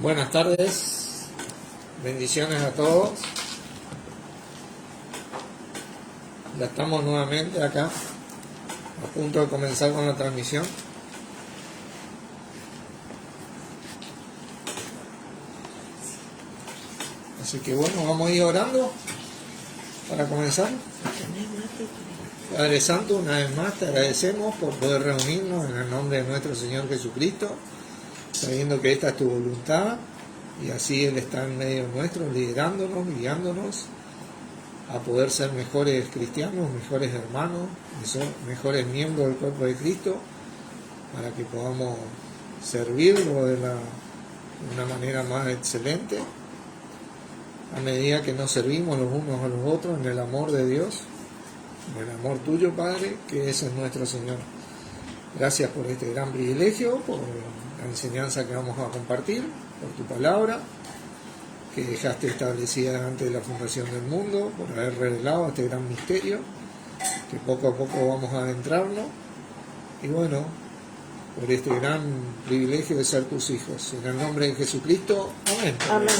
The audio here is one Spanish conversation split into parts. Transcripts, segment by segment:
Buenas tardes, bendiciones a todos. Ya estamos nuevamente acá, a punto de comenzar con la transmisión. Así que bueno, vamos a ir orando para comenzar. Padre Santo, una vez más te agradecemos por poder reunirnos en el nombre de nuestro Señor Jesucristo, sabiendo que esta es tu voluntad, y así Él está en medio nuestro, liderándonos, guiándonos a poder ser mejores cristianos, mejores hermanos, mejores miembros del cuerpo de Cristo, para que podamos servirlo de una manera más excelente, a medida que nos servimos los unos a los otros en el amor de Dios, en el amor tuyo, Padre, que ese es nuestro Señor. Gracias por este gran privilegio, por la enseñanza que vamos a compartir, por tu palabra, que dejaste establecida antes de la fundación del mundo, por haber revelado este gran misterio, que poco a poco vamos a adentrarnos, y bueno, por este gran privilegio de ser tus hijos. En el nombre de Jesucristo, amén. Amén.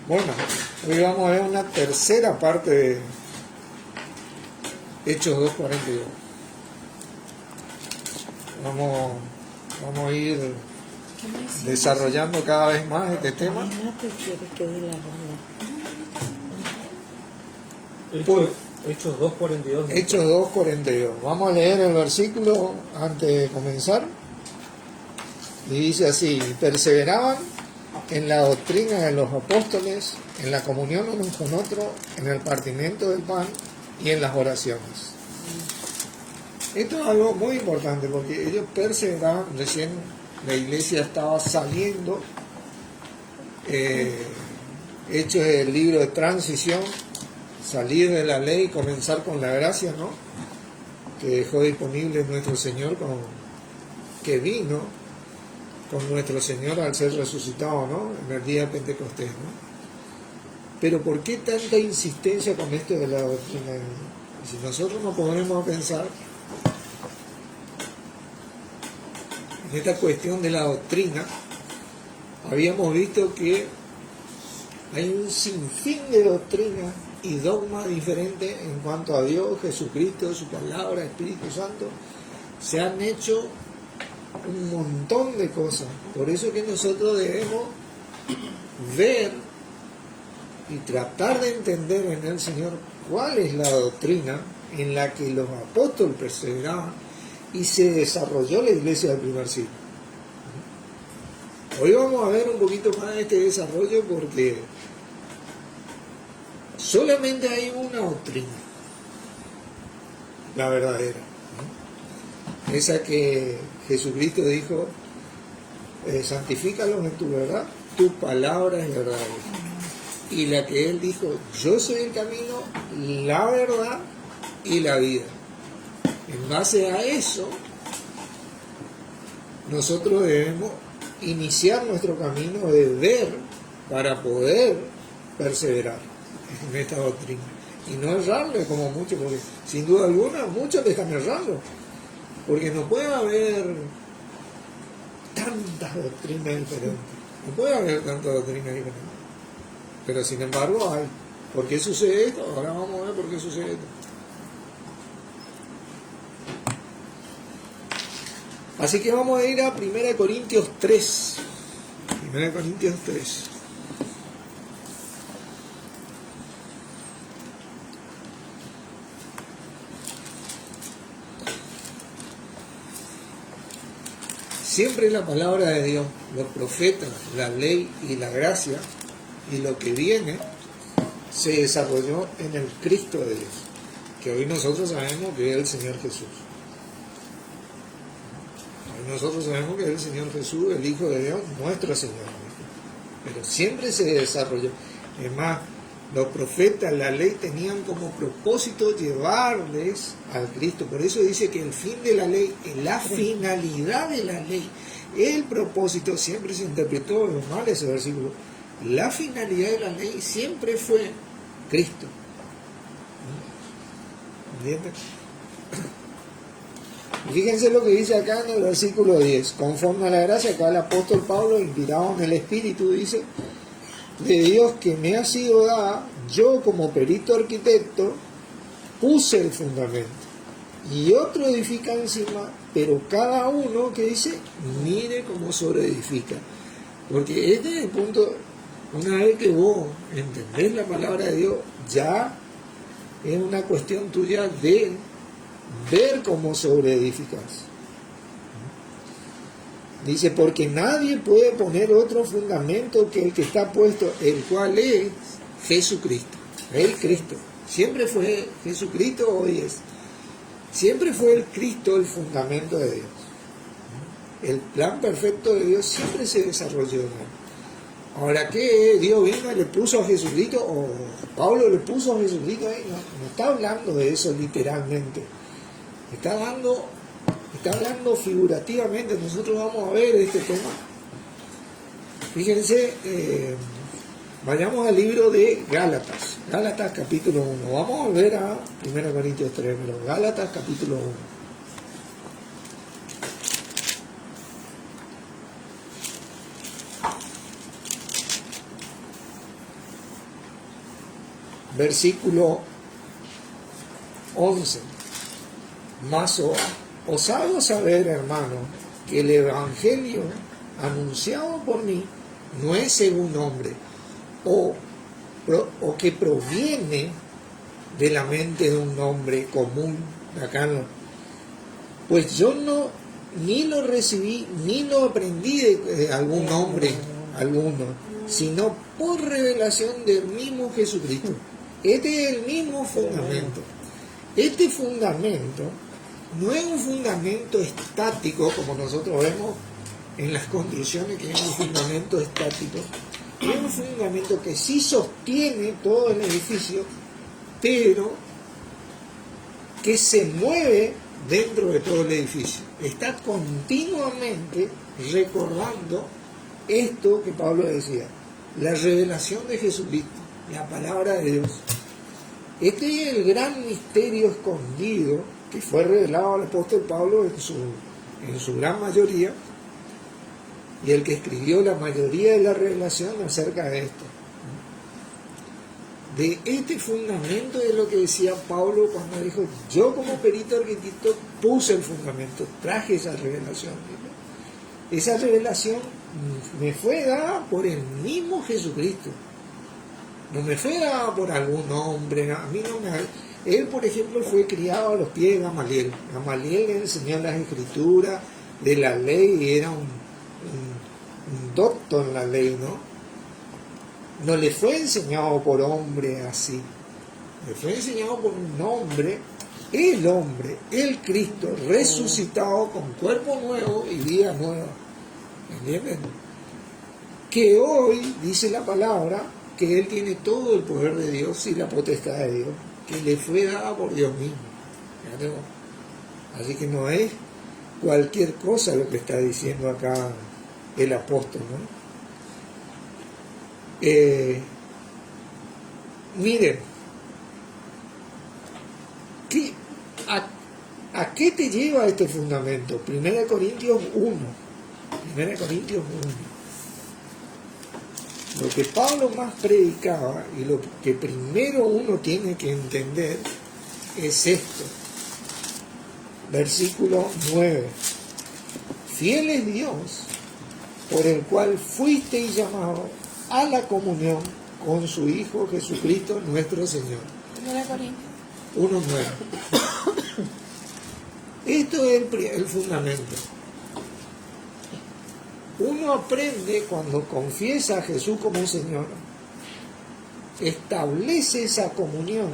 Bueno, hoy vamos a ver una tercera parte de Hechos 2:42. Vamos a ir desarrollando cada vez más este tema. Hechos 2:42. Hechos 2:42. Vamos a leer el versículo antes de comenzar. Y dice así: perseveraban en la doctrina de los apóstoles, en la comunión unos con otros, en el partimiento del pan y en las oraciones. Esto es algo muy importante porque ellos perseveraban. Recién la iglesia estaba saliendo, Hechos es el libro de transición, salir de la ley y comenzar con la gracia, ¿no?, que dejó disponible nuestro Señor, que vino con nuestro Señor al ser resucitado, ¿no?, en el día de Pentecostés, ¿no? Pero ¿por qué tanta insistencia con esto de la doctrina? Si nosotros no podremos pensar en esta cuestión de la doctrina, habíamos visto que hay un sinfín de doctrinas y dogmas diferentes en cuanto a Dios, Jesucristo, su palabra, Espíritu Santo. Se han hecho un montón de cosas. Por eso que nosotros debemos ver y tratar de entender en el Señor cuál es la doctrina en la que los apóstoles perseveraban y se desarrolló la iglesia del primer siglo. Hoy vamos a ver un poquito más de este desarrollo porque solamente hay una doctrina, la verdadera, ¿no? Esa que Jesucristo dijo: santifícalos en tu verdad, tu palabra es verdad. Y la que Él dijo: yo soy el camino, la verdad y la vida. En base a eso, nosotros debemos iniciar nuestro camino de ver para poder perseverar en esta doctrina. Y no errarle como muchos, porque sin duda alguna muchos le están errando. Porque no puede haber tantas doctrinas diferentes. No puede haber tantas doctrinas diferentes. Pero sin embargo hay. ¿Por qué sucede esto? Ahora vamos a ver por qué sucede esto. Así que vamos a ir a 1 Corintios 3. 1 Corintios 3. Siempre la palabra de Dios, los profetas, la ley y la gracia y lo que viene se desarrolló en el Cristo de Dios, que hoy nosotros sabemos que es el Señor Jesús. Nosotros sabemos que es el Señor Jesús, el Hijo de Dios, nuestro Señor. Pero siempre se desarrolló. Es más, los profetas, la ley, tenían como propósito llevarles al Cristo. Por eso dice que el fin de la ley, la finalidad de la ley, el propósito, siempre se interpretó mal ese versículo. La finalidad de la ley siempre fue Cristo. ¿Entiendes? Fíjense lo que dice acá en el versículo 10. Conforme a la gracia, acá el apóstol Pablo, inspirado en el Espíritu, dice, de Dios que me ha sido dada, yo como perito arquitecto, puse el fundamento. Y otro edifica encima, pero cada uno que dice, mire cómo sobreedifica. Porque este es el punto, una vez que vos entendés la palabra de Dios, ya es una cuestión tuya de ver cómo sobreedificas. Dice, porque nadie puede poner otro fundamento que el que está puesto, el cual es Jesucristo. El Cristo. Siempre fue Jesucristo, hoy es. Siempre fue el Cristo el fundamento de Dios. El plan perfecto de Dios siempre se desarrolló en él. Ahora, ¿qué? Dios vino y le puso a Jesucristo, o Pablo le puso a Jesucristo ahí. No está hablando de eso literalmente. Está hablando figurativamente. Nosotros vamos a ver este tema. Fíjense, vayamos al libro de Gálatas. Gálatas capítulo 1. Vamos a volver a 1 Corintios 3, pero Gálatas capítulo 1. Versículo 11. Mas os hago saber, hermano, que el evangelio anunciado por mí no es según hombre, o que proviene de la mente de un hombre común, acá no. Pues yo no ni lo recibí ni lo aprendí de algún hombre alguno, sino por revelación del mismo Jesucristo. Este es el mismo fundamento. Este fundamento no es un fundamento estático como nosotros vemos en las construcciones, que es un fundamento estático. Es un fundamento que sí sostiene todo el edificio, pero que se mueve dentro de todo el edificio. Está continuamente recordando esto que Pablo decía, la revelación de Jesucristo, la palabra de Dios. Este es el gran misterio escondido que fue revelado al apóstol Pablo en su gran mayoría, y el que escribió la mayoría de la revelación acerca de esto. De este fundamento es lo que decía Pablo cuando dijo, yo como perito arquitecto puse el fundamento, traje esa revelación. Esa revelación me fue dada por el mismo Jesucristo. No me fue dada por algún hombre, a mí no me... Él, por ejemplo, fue criado a los pies de Gamaliel. Gamaliel le enseñó las escrituras de la ley y era un doctor en la ley, ¿no? No le fue enseñado por hombre así. Le fue enseñado por un hombre, el Cristo, resucitado con cuerpo nuevo y vida nueva. ¿Entienden? Que hoy, dice la palabra, que Él tiene todo el poder de Dios y la potestad de Dios, que le fue dada por Dios mismo. Así que no es cualquier cosa lo que está diciendo acá el apóstol, ¿no? Miren, ¿a qué te lleva este fundamento? 1 Corintios 1. 1 Corintios 1. Lo que Pablo más predicaba y lo que primero uno tiene que entender es esto. Versículo 9. Fiel es Dios, por el cual fuisteis llamados a la comunión con su Hijo Jesucristo nuestro Señor. 1:9. Esto es el fundamento. Uno aprende cuando confiesa a Jesús como Señor, establece esa comunión,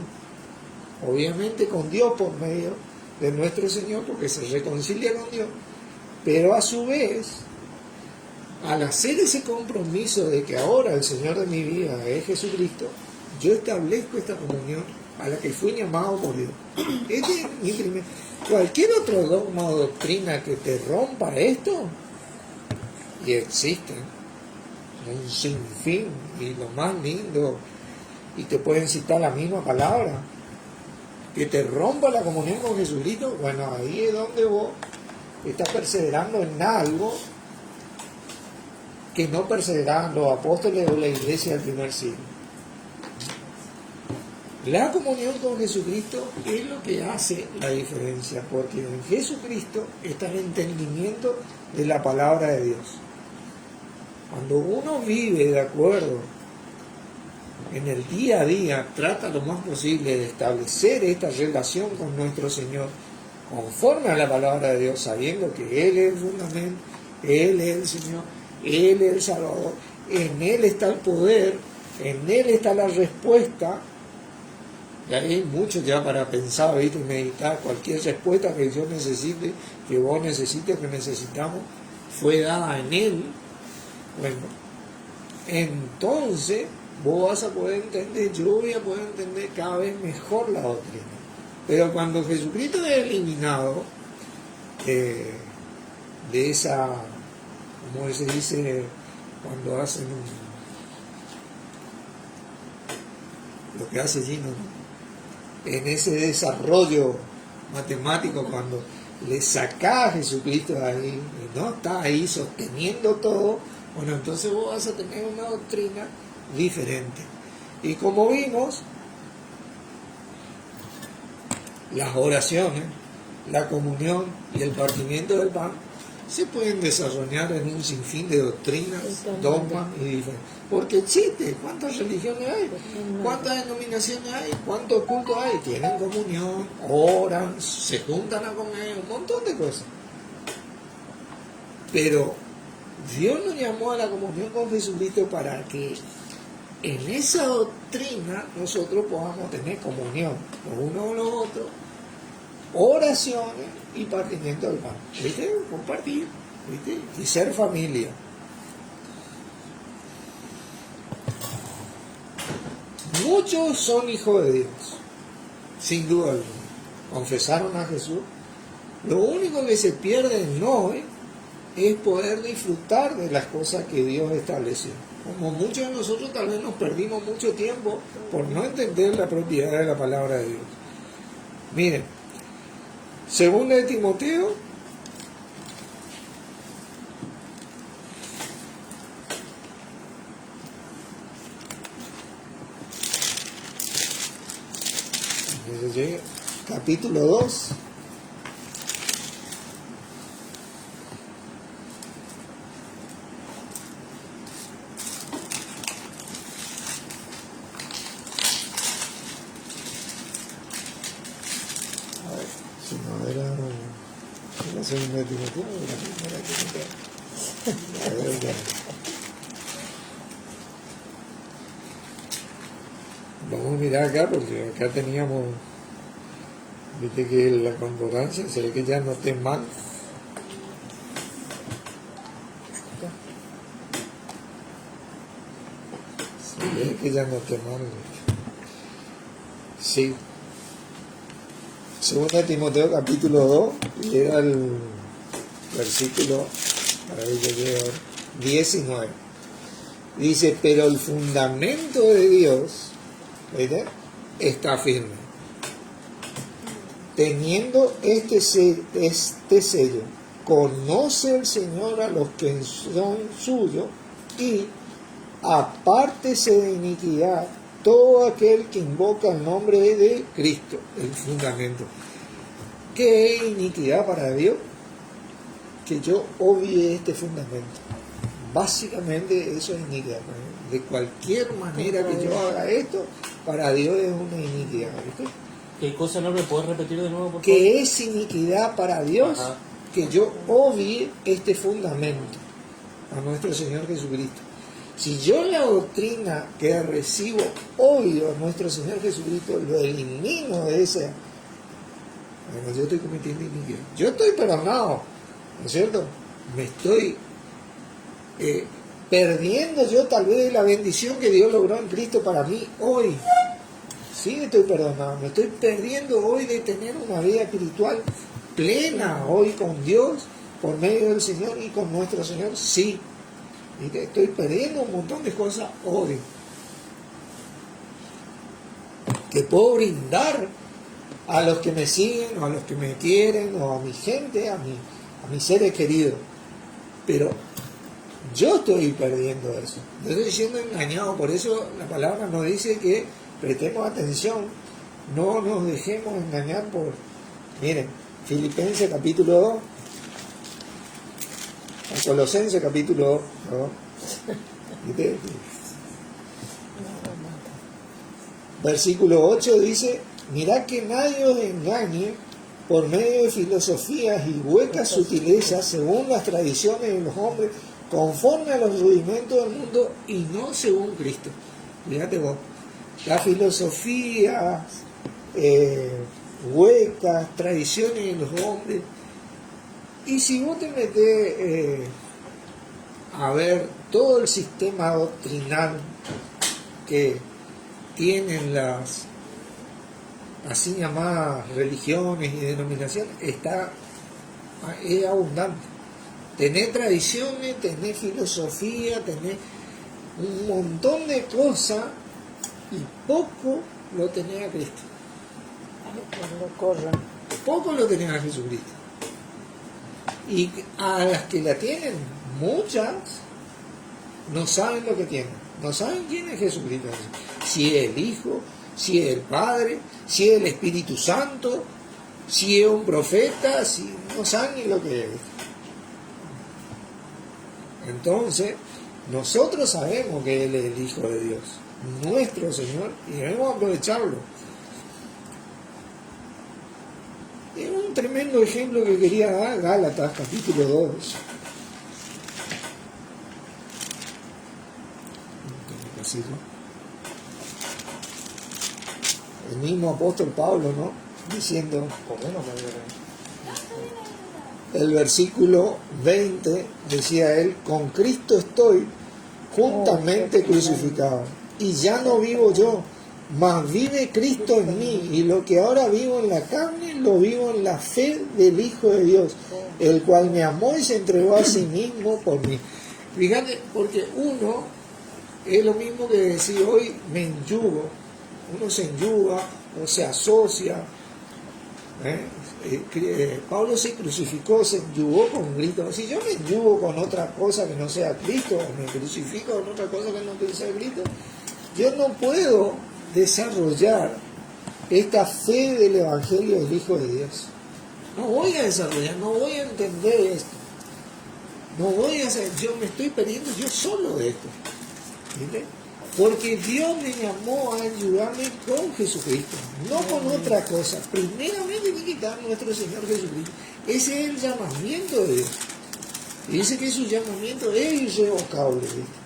obviamente con Dios por medio de nuestro Señor, porque se reconcilia con Dios, pero a su vez, al hacer ese compromiso de que ahora el Señor de mi vida es Jesucristo, yo establezco esta comunión a la que fui llamado por Dios. Este es mi primer... Cualquier otro dogma o doctrina que te rompa esto, y existen un sinfín, y lo más lindo, y te pueden citar la misma palabra, que te rompa la comunión con Jesucristo, bueno, ahí es donde vos está perseverando en algo que no perseveraban los apóstoles o la iglesia del primer siglo. La comunión con Jesucristo es lo que hace la diferencia, porque en Jesucristo está el entendimiento de la palabra de Dios. Cuando uno vive de acuerdo en el día a día, trata lo más posible de establecer esta relación con nuestro Señor, conforme a la palabra de Dios, sabiendo que Él es el fundamento, Él es el Señor, Él es el Salvador, en Él está el poder, en Él está la respuesta. Y hay mucho ya para pensar, ¿viste? Y meditar. Cualquier respuesta que yo necesite, que vos necesites, que necesitamos, fue dada en Él. Bueno, entonces vos vas a poder entender, yo voy a poder entender cada vez mejor la doctrina. Pero cuando Jesucristo es eliminado de esa, como se dice, cuando hacen lo que hace Gino, ¿no? En ese desarrollo matemático, cuando le saca a Jesucristo de ahí y no está ahí sosteniendo todo, bueno, entonces vos vas a tener una doctrina diferente. Y como vimos, las oraciones, la comunión y el partimiento del pan se pueden desarrollar en un sinfín de doctrinas, dogmas y diferentes. Porque existe, ¿cuántas religiones hay? ¿Cuántas denominaciones hay? ¿Cuántos cultos hay? Tienen comunión, oran, se juntan a comer, un montón de cosas. Pero Dios nos llamó a la comunión con Jesucristo para que en esa doctrina nosotros podamos tener comunión los unos con los otros, oraciones y partimiento del pan. ¿Viste? Compartir, ¿viste? Y ser familia. Muchos son hijos de Dios, sin duda alguna. Confesaron a Jesús. Lo único que se pierde en hoy es poder disfrutar de las cosas que Dios estableció. Como muchos de nosotros tal vez nos perdimos mucho tiempo por no entender la propiedad de la palabra de Dios. Miren, según de Timoteo, capítulo 2, a ver, si no era la segunda de Timoteo, la primera de Timoteo. A ver, ya. Vamos a mirar acá porque acá teníamos, viste que la concordancia se ve que ya no esté mal. Se ve que ya no esté mal. Sí. Segunda de Timoteo capítulo 2, y era el versículo, para ver que leo, 19. Dice, pero el fundamento de Dios, ¿viste?, está firme, teniendo este sello: conoce el Señor a los que son suyos, y apártese de iniquidad todo aquel que invoca el nombre de Cristo. El fundamento. ¿Qué es iniquidad para Dios? Que yo obvie este fundamento. Básicamente eso es iniquidad. De cualquier manera que yo haga esto, para Dios es una iniquidad. ¿Viste? ¿Qué cosa no me puedes repetir de nuevo, por favor? Que es iniquidad para Dios. Ajá. Que yo obvie este fundamento a nuestro Señor Jesucristo. Si yo la doctrina que recibo obvio a nuestro Señor Jesucristo, lo elimino de esa, bueno, yo estoy cometiendo iniquidad. Yo estoy perdonado, ¿no es cierto? Me estoy perdiendo yo tal vez la bendición que Dios logró en Cristo para mí hoy. Sí, estoy perdonado. Me estoy perdiendo hoy de tener una vida espiritual plena hoy con Dios, por medio del Señor y con nuestro Señor. Sí. Y que estoy perdiendo un montón de cosas hoy que puedo brindar a los que me siguen, o a los que me quieren, o a mi gente, a a mis seres queridos, pero yo estoy perdiendo eso, yo estoy siendo engañado. Por eso la palabra nos dice que prestemos atención, no nos dejemos engañar por... Miren, Filipenses capítulo 2, Colosenses capítulo 2, ¿no? ¿Viste? Versículo 8 dice: mirad que nadie os engañe por medio de filosofías y huecas sutilezas según las tradiciones de los hombres, conforme a los rudimentos del mundo y no según Cristo. Fíjate vos, las filosofías huecas, tradiciones de los hombres. Y si vos te metés a ver todo el sistema doctrinal que tienen las así llamadas religiones y denominaciones, es abundante. Tenés tradiciones, tenés filosofía, tenés un montón de cosas y poco lo tenés a Cristo. Poco lo tenés a Jesucristo. Y a las que la tienen, muchas no saben lo que tienen, no saben quién es Jesucristo, si es el Hijo, si es el Padre, si es el Espíritu Santo, si es un profeta, si no saben ni lo que es. Entonces, nosotros sabemos que Él es el Hijo de Dios, nuestro Señor, y debemos aprovecharlo. Es un tremendo ejemplo que quería dar Gálatas, capítulo 2. El mismo apóstol Pablo, ¿no? Diciendo, el versículo 20, decía él: con Cristo estoy juntamente crucificado, y ya no vivo yo, mas vive Cristo en mí, y lo que ahora vivo en la carne, lo vivo en la fe del Hijo de Dios, el cual me amó y se entregó a sí mismo por mí. Fíjate, porque uno es lo mismo que decir hoy me enyugo. Uno se enyuga o se asocia. Pablo se crucificó, se enyugó con Cristo. Si yo me enyugo con otra cosa que no sea Cristo, o me crucifico con otra cosa que no sea Cristo, yo no puedo desarrollar esta fe del Evangelio del Hijo de Dios. No voy a desarrollar, no voy a entender esto. No voy a hacer, yo me estoy perdiendo yo solo de esto. ¿Viste? Porque Dios me llamó a ayudarme con Jesucristo, no con otra cosa. Primeramente tiene que quitar nuestro Señor Jesucristo. Ese es el llamamiento de Dios. Y dice que su llamamiento es irrevocable. ¿Viste?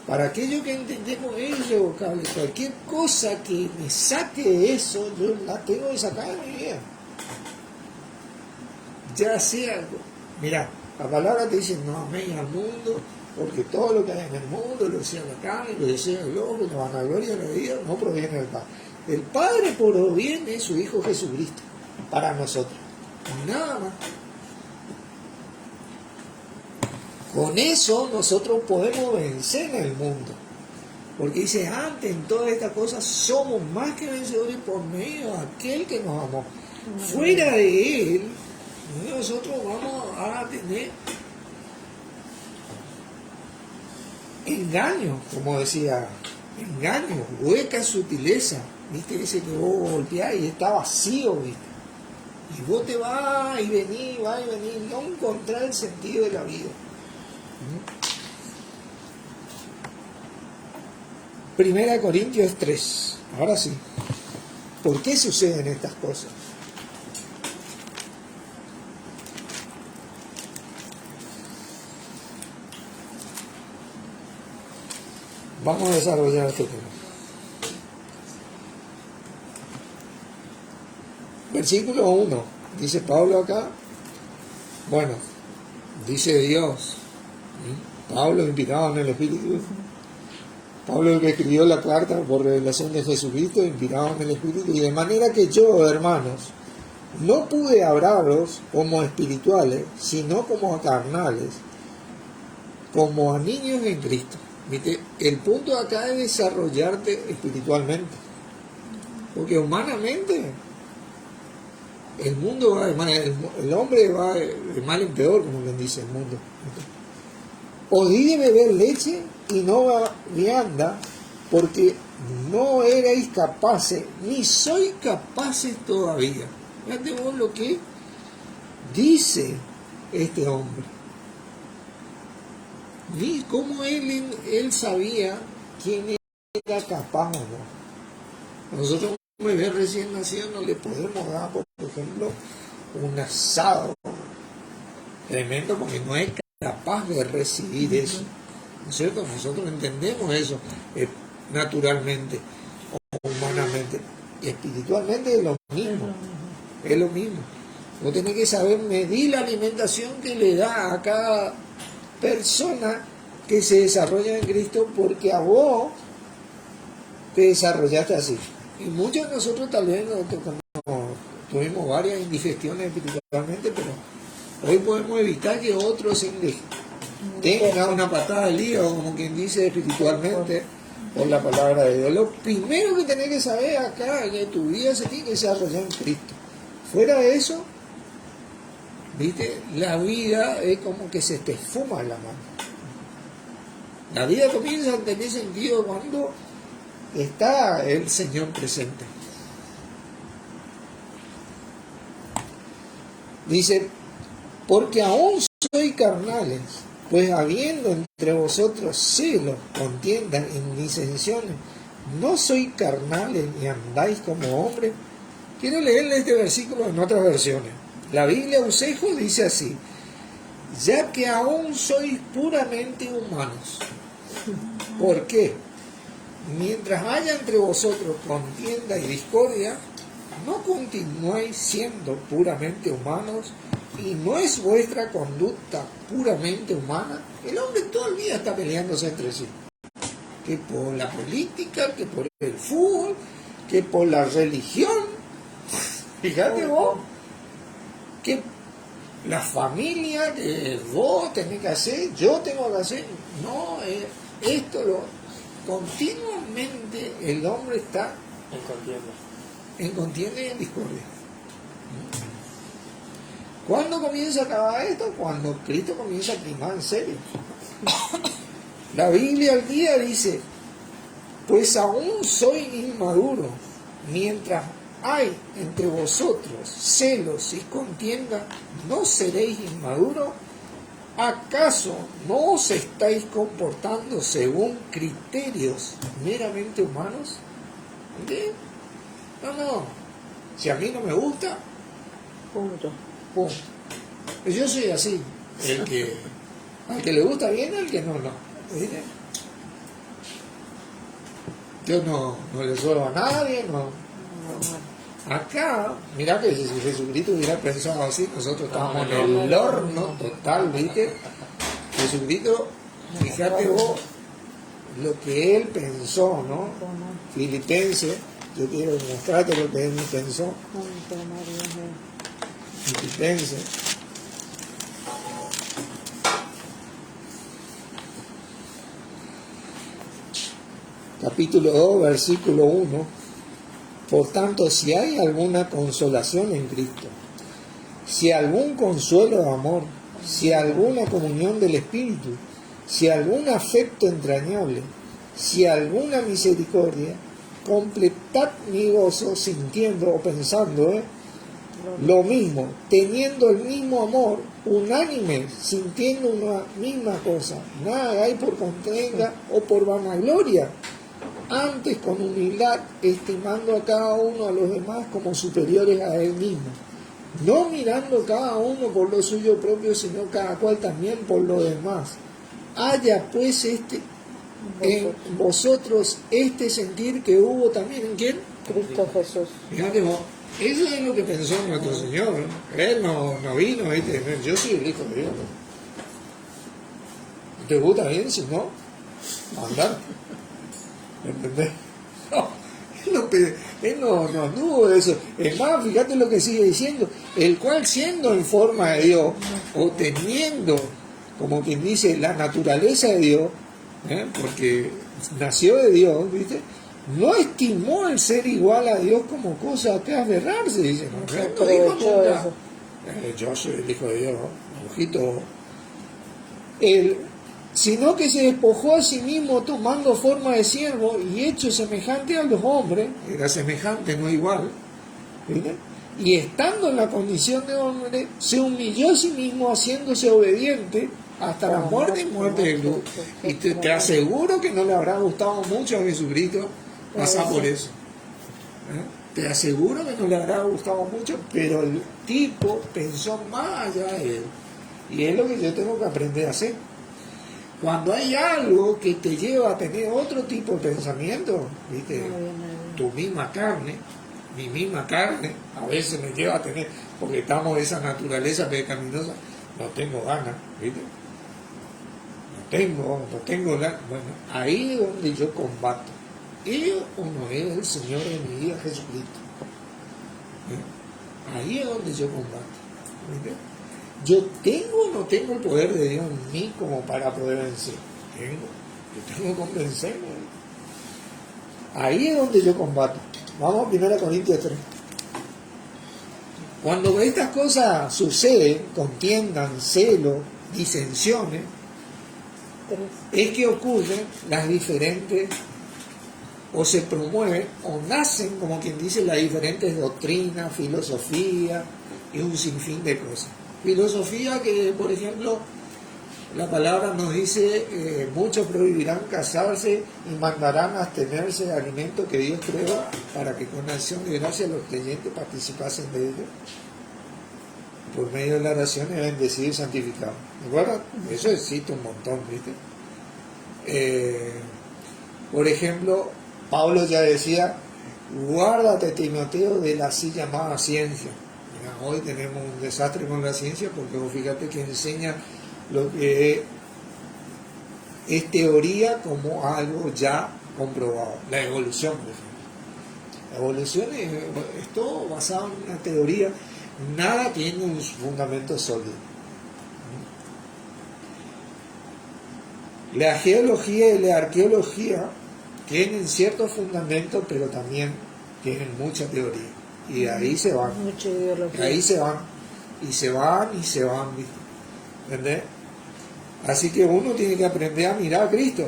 Para aquello que entendemos es irrevocable. Cualquier cosa que me saque de eso, yo la tengo que sacar de mi vida. Ya sea, mira, la palabra te dice: no améis al mundo, porque todo lo que hay en el mundo, lo desea la carne, lo desea el ojo, la vanagloria de la vida, no proviene del Padre. El Padre proviene de su Hijo Jesucristo para nosotros. Nada más. Con eso nosotros podemos vencer en el mundo. Porque dice: antes en todas estas cosas somos más que vencedores por medio de aquel que nos amó. Fuera de Él, nosotros vamos a tener engaños, como decía, engaños, hueca sutileza. ¿Viste? Dice que vos golpeás y está vacío, ¿viste? Y vos te vas y venís, no encontrás el sentido de la vida. Primera Corintios 3. Ahora sí. ¿Por qué suceden estas cosas? Vamos a desarrollar este tema. Versículo 1. Dice Pablo acá. Bueno, dice Dios. Pablo, inspirado en el Espíritu. Pablo, el que escribió la carta por revelación de Jesucristo, inspirado en el Espíritu. Y de manera que yo, hermanos, no pude hablaros como espirituales, sino como a carnales, como a niños en Cristo. ¿Viste? El punto acá es desarrollarte espiritualmente. Porque humanamente el mundo va de mal, el hombre va de mal en peor, como quien dice el mundo. Os di de beber leche y no vianda, porque no erais capaces, ni sois capaces todavía. Fíjate vos lo que dice este hombre. Ni cómo él sabía quién era capaz o no. Nosotros, un bebé recién nacido, no le podemos dar, por ejemplo, un asado tremendo, porque no es capaz de recibir eso. ¿No es cierto? Nosotros entendemos eso naturalmente o humanamente. Y espiritualmente es lo mismo. Es lo mismo. Vos tenés que saber medir la alimentación que le da a cada persona que se desarrolla en Cristo, porque a vos te desarrollaste así. Y muchos de nosotros tal vez tuvimos varias indigestiones espiritualmente, pero hoy podemos evitar que otros tengan una patada al hígado, como quien dice, espiritualmente, por la palabra de Dios. Lo primero que tenés que saber acá es que tu vida se tiene que desarrollar en Cristo. Fuera de eso, ¿viste? La vida es como que se te esfuma en la mano. La vida comienza a tener sentido cuando está el Señor presente. Dice, porque aún sois carnales, pues habiendo entre vosotros celos, contiendas y disensiones, no sois carnales ni andáis como hombres. Quiero leerle este versículo en otras versiones. La Biblia Usejo dice así: ya que aún sois puramente humanos. ¿Por qué? Mientras haya entre vosotros contienda y discordia, no continuáis siendo puramente humanos, y no es vuestra conducta puramente humana. El hombre todo el día está peleándose entre sí, que por la política, que por el fútbol, que por la religión. Fíjate vos, que la familia, que vos tenés que hacer, yo tengo que hacer. No, continuamente el hombre está en contienda y en discordia. ¿Cuándo comienza a acabar esto? Cuando Cristo comienza a primar en serio. La Biblia al día dice, pues aún soy inmaduro, mientras hay entre vosotros celos y contienda, ¿no seréis inmaduros? ¿Acaso no os estáis comportando según criterios meramente humanos? ¿Qué? No. Si a mí no me gusta, Punto. punto. Yo soy así. Al que le gusta bien, al que no. ¿Viste? Yo no le suelo a nadie, no. Acá, mirá que si Jesucristo hubiera pensado así, nosotros estábamos en el horno total, ¿viste? Jesucristo, fíjate vos lo que él pensó, ¿no? Filipenses, yo quiero mostrarte lo que él pensó. Filipenses. Capítulo 2, versículo 1. Por tanto, si hay alguna consolación en Cristo, si algún consuelo de amor, si alguna comunión del Espíritu, si algún afecto entrañable, si alguna misericordia, completad mi gozo sintiendo o pensando lo mismo, teniendo el mismo amor, unánime, sintiendo una misma cosa. Nada hagáis por contienda o por vanagloria, antes con humildad, estimando a cada uno a los demás como superiores a él mismo, no mirando cada uno por lo suyo propio, sino cada cual también por lo demás. Haya pues en vosotros este sentir que hubo también en ¿quién? Cristo Jesús. Fíjate vos, eso es lo que pensó nuestro Señor. Él no vino, ¿viste? Yo soy el Hijo de Dios. ¿Te gusta bien? Si no, andar. ¿Entendés? No, él no anduvo de eso. Es más, fíjate lo que sigue diciendo. El cual, siendo en forma de Dios, o teniendo, como quien dice, la naturaleza de Dios, porque nació de Dios, ¿viste? no estimó el ser igual a Dios como cosa que aferrarse, dice. No se No dijo aprovechó de nunca, eso. yo soy el Hijo de Dios, ojito. Sino que se despojó a sí mismo tomando forma de siervo y hecho semejante a los hombres, era semejante, no igual, ¿viste? Y estando en la condición de hombre, se humilló a sí mismo haciéndose obediente hasta la muerte y muerte de cruz. Y te aseguro que no le habrá gustado mucho a Jesucristo pasar por eso. Te aseguro que no le habrá gustado mucho, pero el tipo pensó más allá de él. Y es lo que yo tengo que aprender a hacer. Cuando hay algo que te lleva a tener otro tipo de pensamiento, ¿viste? Tu misma carne, mi misma carne, a veces me lleva a tener, porque estamos esa naturaleza pecaminosa, no tengo ganas, ¿viste? No tengo ganas. Bueno, ahí es donde yo combato. ¿Es o no es el Señor de mi vida, Jesucristo? Ahí es donde yo combato, ¿viste? Yo tengo o no tengo el poder de Dios en mí como para poder vencer. Yo tengo que convencerme. Ahí es donde yo combato. Vamos a 1 Corintios 3. Cuando estas cosas suceden, contiendan, celos, disensiones, es que ocurren las diferentes, o se promueven, o nacen, como quien dice, las diferentes doctrinas, filosofía y un sinfín de cosas. Filosofía que, por ejemplo, la palabra nos dice, muchos prohibirán casarse y mandarán abstenerse de alimentos que Dios creó para que con acción de gracia los creyentes participasen de ellos. Por medio de la oración y bendecido y santificado. ¿De acuerdo? Eso existe un montón, ¿viste? Por ejemplo, Pablo ya decía, guárdate, Timoteo, de la así llamada ciencia. Mira, hoy tenemos un desastre con la ciencia porque vos fíjate que enseña lo que es teoría como algo ya comprobado. La evolución, por ejemplo. La evolución es todo basado en una teoría, nada tiene un fundamento sólido. La geología y la arqueología tienen ciertos fundamentos, pero también tienen mucha teoría. Y de ahí se van. Mucha ideología. Ahí se van. Y se van y se van. ¿Entendés? Así que uno tiene que aprender a mirar a Cristo.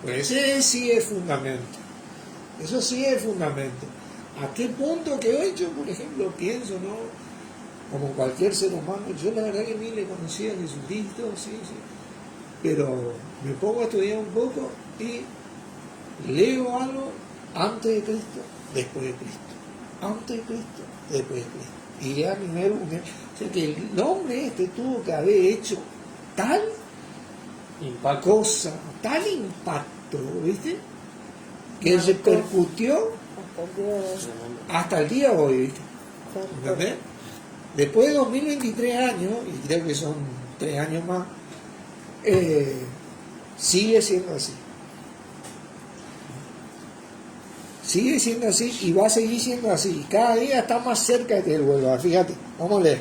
Pues ese sí es fundamento. Eso sí es fundamento. ¿A qué punto que hoy yo, por ejemplo, pienso, ¿no? Como cualquier ser humano, yo la verdad que ni le conocía a Jesucristo, sí. Pero me pongo a estudiar un poco y leo algo antes de Cristo, después de Cristo. Antes de Cristo, después de Cristo. Y a nivel mundial. O sea que el hombre tuvo que haber hecho tal cosa, tal impacto, ¿viste? Que repercutió hasta el día de hoy, ¿viste? ¿Entendés? Después de 2023 años, y creo que son 3 años más, sigue siendo así. Sigue siendo así y va a seguir siendo así. Cada día está más cerca de que él vuelva. Fíjate, vamos a leer.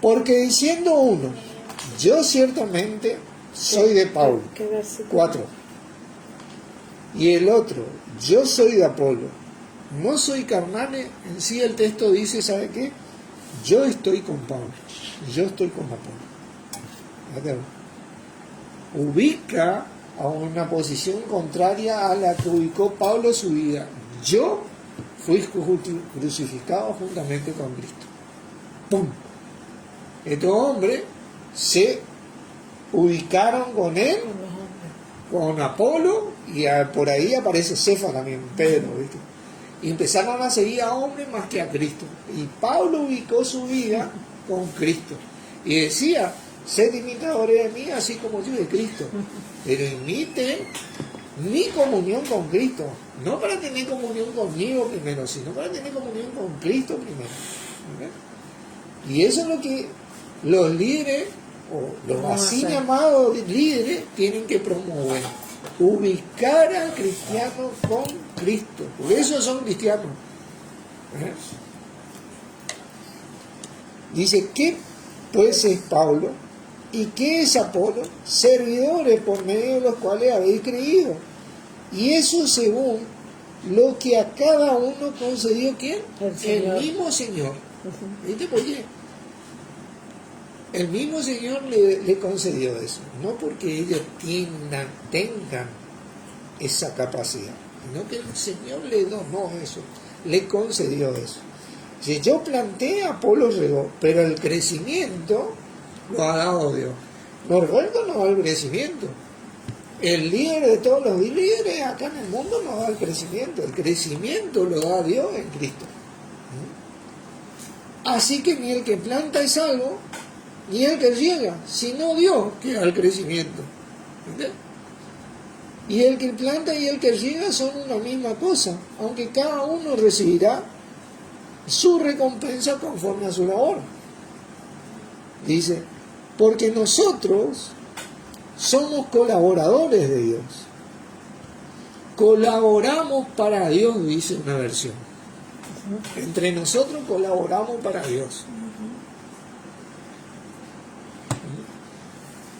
Porque diciendo uno, yo ciertamente soy de Pablo. 4. Y el otro, yo soy de Apolo. No soy carnal, en sí el texto dice, ¿sabe qué? Yo estoy con Pablo. Yo estoy con Apolo. Ubica a una posición contraria a la que ubicó Pablo su vida. Yo fui crucificado juntamente con Cristo. ¡Pum! Estos hombres se ubicaron con él, con Apolo, y por ahí aparece Cefa también, Pedro, ¿viste? Y empezaron a seguir a hombres más que a Cristo. Y Pablo ubicó su vida con Cristo. Y decía, sed imitadores de mí, así como yo de Cristo. Pero imiten mi comunión con Cristo. No para tener comunión conmigo primero, sino para tener comunión con Cristo primero. ¿Okay? Y eso es lo que los líderes, o los así llamados líderes, tienen que promover. Ubicar al cristiano con Cristo. Por eso son cristianos. Dice, ¿qué pues es Pablo? ¿Y qué es Apolo? Servidores por medio de los cuales habéis creído, Y eso según lo que a cada uno concedió, ¿quién? El Señor. Mismo Señor. Ujú. ¿Viste por qué? El mismo Señor le concedió eso. No porque ellos tengan esa capacidad, sino que el Señor le donó eso, le concedió eso. Si yo planté, Apolo regó, pero el crecimiento lo ha dado Dios. Los regalos nos da el crecimiento. El líder de todos los líderes acá en el mundo nos da el crecimiento lo da Dios en Cristo. Así que ni el que planta es salvo, ni el que riega, sino Dios que da el crecimiento. ¿Entendés? Y el que planta y el que riega son una misma cosa, aunque cada uno recibirá su recompensa conforme a su labor. Dice, porque nosotros somos colaboradores de Dios. Colaboramos para Dios, dice una versión. Entre nosotros colaboramos para Dios.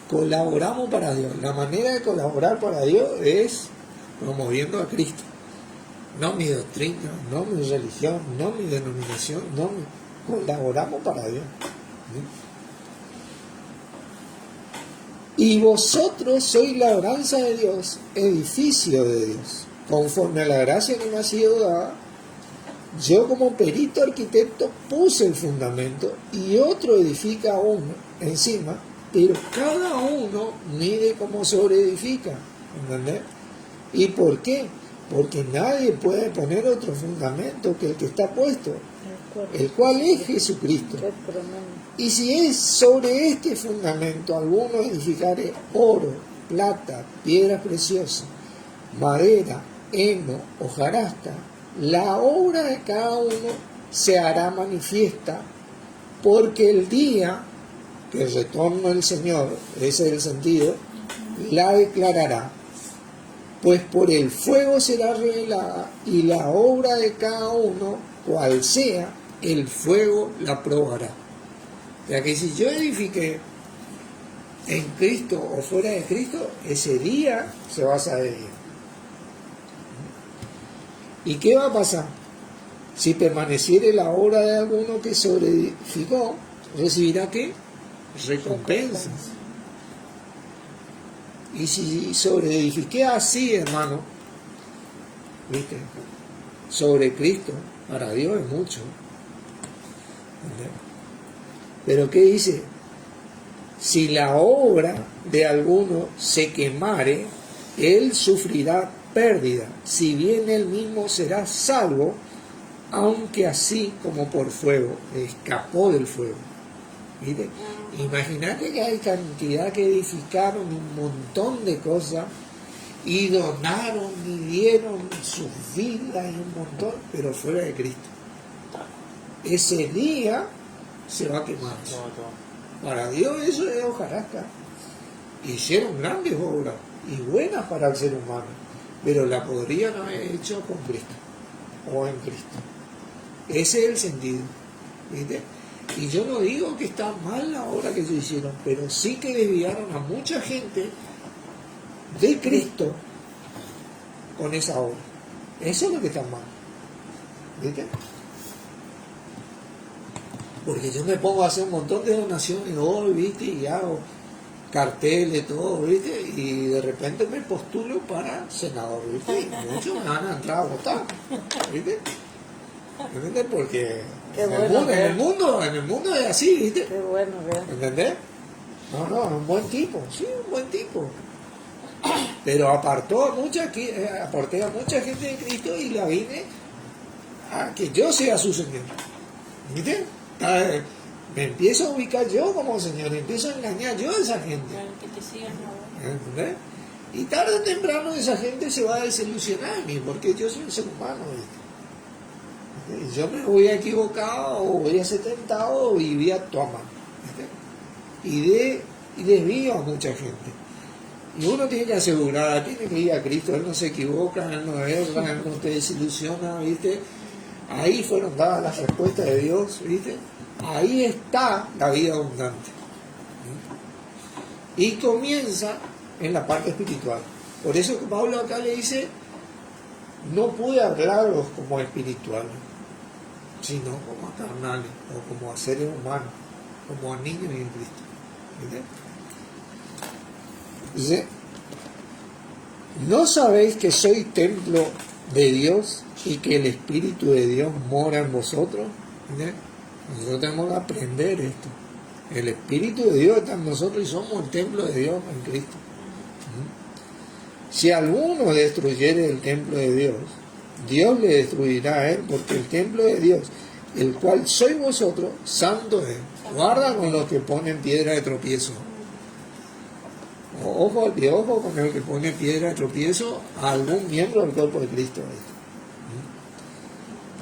Colaboramos para Dios. La manera de colaborar para Dios es promoviendo a Cristo. No mi doctrina, no mi religión, no mi denominación, colaboramos para Dios. Y vosotros sois la labranza de Dios, edificio de Dios, conforme a la gracia que me ha sido dada. Yo como perito arquitecto puse el fundamento y otro edifica uno encima, pero cada uno mide como sobreedifica. ¿Entendés? ¿Y por qué? Porque nadie puede poner otro fundamento que el que está puesto, el cual es Jesucristo. Y si es sobre este fundamento alguno edificare oro, plata, piedras preciosas, madera, heno, hojarasca, la obra de cada uno se hará manifiesta, porque el día que retorno el Señor, ese es el sentido, la declarará. Pues por el fuego será revelada, y la obra de cada uno, cual sea, el fuego la probará. O sea que si yo edifiqué en Cristo o fuera de Cristo, ese día se va a saber. ¿Y qué va a pasar? Si permaneciere la obra de alguno que sobreedificó, ¿recibirá qué? Recompensas. Y si sobreedifiqué así, hermano, ¿viste? Sobre Cristo, para Dios es mucho. ¿Entendés? Pero ¿qué dice? Si la obra de alguno se quemare, él sufrirá pérdida, si bien él mismo será salvo, aunque así como por fuego, escapó del fuego. ¿Viste? Imagínate que hay cantidad que edificaron un montón de cosas y donaron y dieron sus vidas y un montón, pero fuera de Cristo. Ese día se va a quemar. Para Dios eso es hojarasca. Hicieron grandes obras y buenas para el ser humano, pero la podrían haber hecho con Cristo o en Cristo. Ese es el sentido. ¿Viste? Y yo no digo que está mal la obra que ellos hicieron, pero sí que desviaron a mucha gente de Cristo con esa obra. Eso es lo que está mal. ¿Viste? Porque yo me pongo a hacer un montón de donaciones hoy, ¿viste? Y hago carteles, todo, ¿viste? Y de repente me postulo para senador, ¿viste? Y muchos me van a entrar a votar, ¿viste? ¿Entendés? Porque en el mundo es así, ¿viste? Qué bueno, ¿verdad? ¿Entendés? No, un buen tipo, sí, un buen tipo. Pero aparté a mucha gente de Cristo y la vine a que yo sea su Señor. ¿Viste? Me empiezo a ubicar yo como Señor, empiezo a engañar yo a esa gente. Que te sigan ahora. ¿Entendés? Y tarde o temprano esa gente se va a desilusionar de mí, porque yo soy un ser humano, ¿viste? Y yo me voy a equivocar o voy a ser tentado y voy a actuar mal, ¿viste? Y desvío a mucha gente. Y uno tiene que asegurar, tiene que ir a Cristo, Él no se equivoca, Él no erra, Él no te desilusiona, ¿viste? Ahí fueron dadas las respuestas de Dios, ¿viste? Ahí está la vida abundante. Y comienza en la parte espiritual. Por eso que Pablo acá le dice, no pude hablaros como a espirituales, sino como a carnales, o como a seres humanos, como a niños en Cristo. ¿Viste? Dice, ¿no sabéis que soy templo de Dios y que el Espíritu de Dios mora en vosotros? ¿Viste? Nosotros tenemos que aprender esto. El Espíritu de Dios está en nosotros y somos el templo de Dios en Cristo. Si alguno destruyere el templo de Dios, Dios le destruirá a él, porque el templo de Dios, el cual sois vosotros, santo es. Guarda con los que ponen piedra de tropiezo. Ojo con el que pone piedra de tropiezo a algún miembro del cuerpo de Cristo.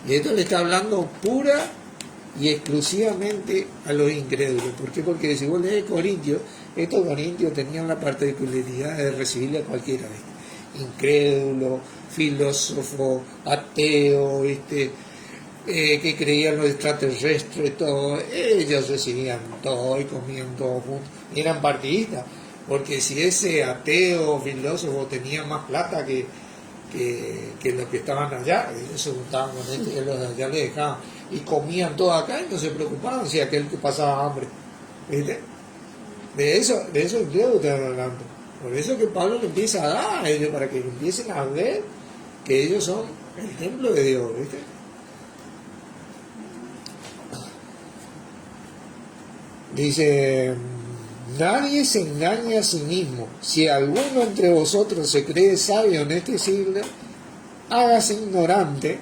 Y esto le está hablando pura y exclusivamente a los incrédulos. ¿Por qué? Porque si vos lees Corintios, estos corintios tenían la particularidad de recibirle a cualquiera, ¿viste? Incrédulo, filósofo, ateo, que creían los extraterrestres, todo. Ellos recibían todo y comían todo juntos. Y eran partidistas, porque si ese ateo o filósofo tenía más plata que los que estaban allá, ellos se juntaban con y los de allá le dejaban. Y comían todo acá y no se preocupaban si aquel que pasaba hambre. ¿Viste? De eso incluso están hablando. Por eso que Pablo le empieza a dar a ellos, para que empiecen a ver que ellos son el templo de Dios. ¿Viste? Dice, nadie se engaña a sí mismo. Si alguno entre vosotros se cree sabio en este siglo, hágase ignorante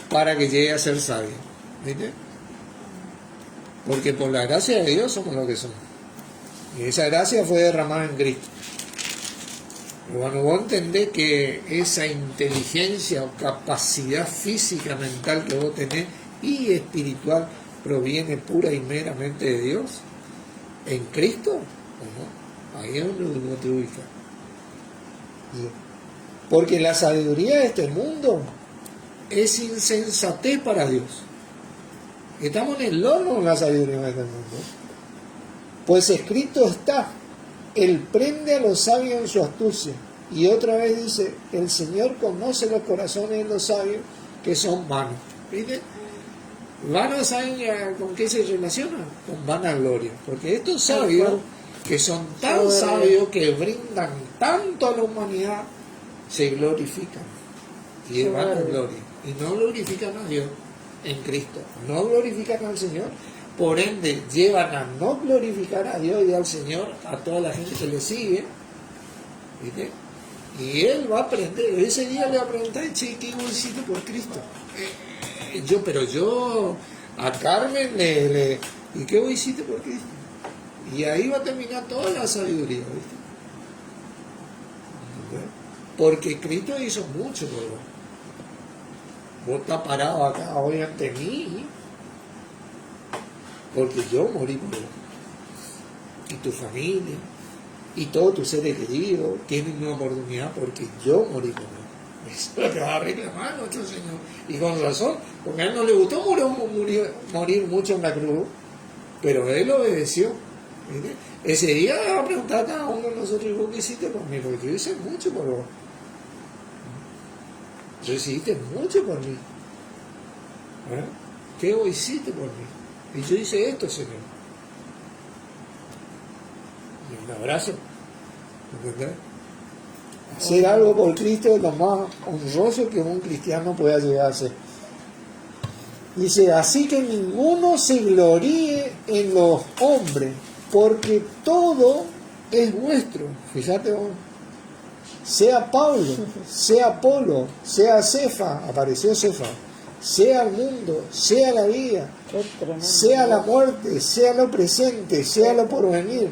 para que llegue a ser sabio. ¿Viste? Porque por la gracia de Dios somos lo que somos. Y esa gracia fue derramada en Cristo. Pero cuando vos entendés que esa inteligencia o capacidad física, mental que vos tenés y espiritual proviene pura y meramente de Dios, en Cristo, ¿no? Ahí es donde uno te ubica. Porque la sabiduría de este mundo es insensatez para Dios. Estamos en el horno con la sabiduría de este mundo. Pues escrito está, Él prende a los sabios en su astucia. Y otra vez dice, el Señor conoce los corazones de los sabios que son vanos. ¿Viste? Vanos, ¿saben con qué se relacionan? Con vanagloria. Porque estos sabios, que son tan sabios, que brindan tanto a la humanidad, se glorifican. Y es vanagloria. Y no glorifican a Dios en Cristo. No glorifican al Señor. Por ende, llevan a no glorificar a Dios y al Señor a toda la gente que le sigue. ¿Viste? Y él va a aprender. Ese día le va a preguntar, che, ¿qué vos hiciste por Cristo? Yo a Carmen ¿y qué vos hiciste por Cristo? Y ahí va a terminar toda la sabiduría, ¿viste? Porque Cristo hizo mucho por vos. Vos estás parado acá hoy ante mí, porque yo morí por vos. Y tu familia, y todos tus seres queridos tienen una oportunidad porque yo morí por vos. Eso es lo que va a reclamar nuestro Señor. Y con razón, porque a él no le gustó morir mucho en la cruz, pero él obedeció. ¿Viste? Ese día le va a preguntar a cada uno de nosotros, ¿y vos qué hiciste por mí? Porque yo hice mucho por vos. Yo hiciste mucho por mí. ¿Eh? ¿Qué vos hiciste por mí? Y yo hice esto, Señor. Y un abrazo. ¿Entendés? Hacer algo por Cristo es lo más honroso que un cristiano pueda llegar a hacer. Dice, así que ninguno se gloríe en los hombres, porque todo es vuestro. Fíjate vos. Sea Pablo, sea Apolo, sea Cefa, apareció Cefa, sea el mundo, sea la vida, sea la muerte, sea lo presente, sea lo porvenir.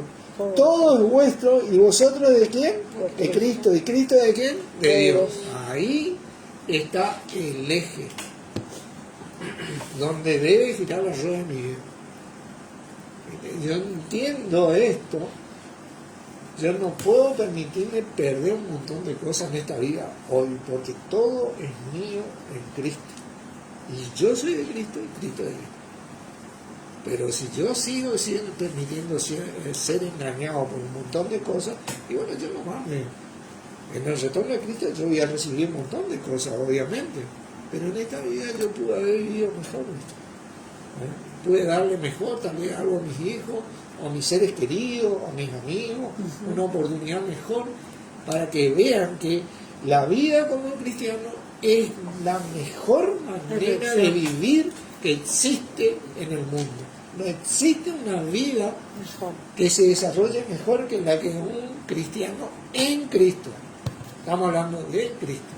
Todo es vuestro, ¿y vosotros de quién? De Cristo. ¿Y Cristo de quién? De Dios. Ahí está el eje donde debe girar la rueda de mi vida. Yo entiendo esto. Yo no puedo permitirme perder un montón de cosas en esta vida hoy, porque todo es mío en Cristo. Y yo soy de Cristo y Cristo de Cristo. Pero si yo sigo permitiendo ser engañado por un montón de cosas, y bueno, yo nomás En el retorno de Cristo yo voy a recibir un montón de cosas, obviamente, pero en esta vida yo pude haber vivido mejor esto. Pude darle mejor tal vez algo a mis hijos, o a mis seres queridos, a mis amigos, una oportunidad mejor para que vean que la vida como cristiano es la mejor manera de vivir que existe en el mundo. No existe una vida que se desarrolle mejor que la que un cristiano en Cristo. Estamos hablando de Cristo.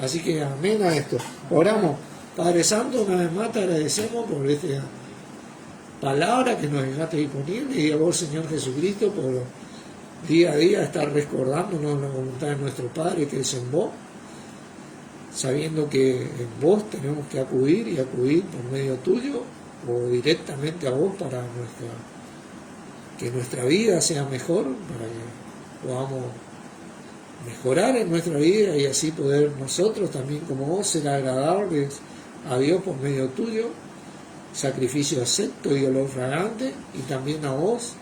Así que amén a esto. Oramos. Padre Santo, una vez más te agradecemos por esta palabra que nos dejaste disponible, y a vos, Señor Jesucristo, por día a día estar recordándonos la voluntad de nuestro Padre que es en vos, sabiendo que en vos tenemos que acudir y acudir por medio tuyo o directamente a vos para que nuestra vida sea mejor, para que podamos mejorar en nuestra vida y así poder nosotros también como vos ser agradables a Dios por medio tuyo, sacrificio acepto y olor fragante, y también a vos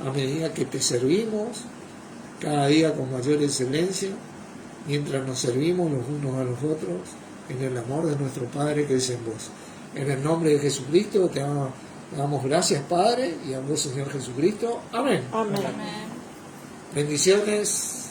a medida que te servimos cada día con mayor excelencia, mientras nos servimos los unos a los otros en el amor de nuestro Padre que es en vos. En el nombre de Jesucristo te damos gracias, Padre, y a vos, Señor Jesucristo. Amén. Amén. Bendiciones.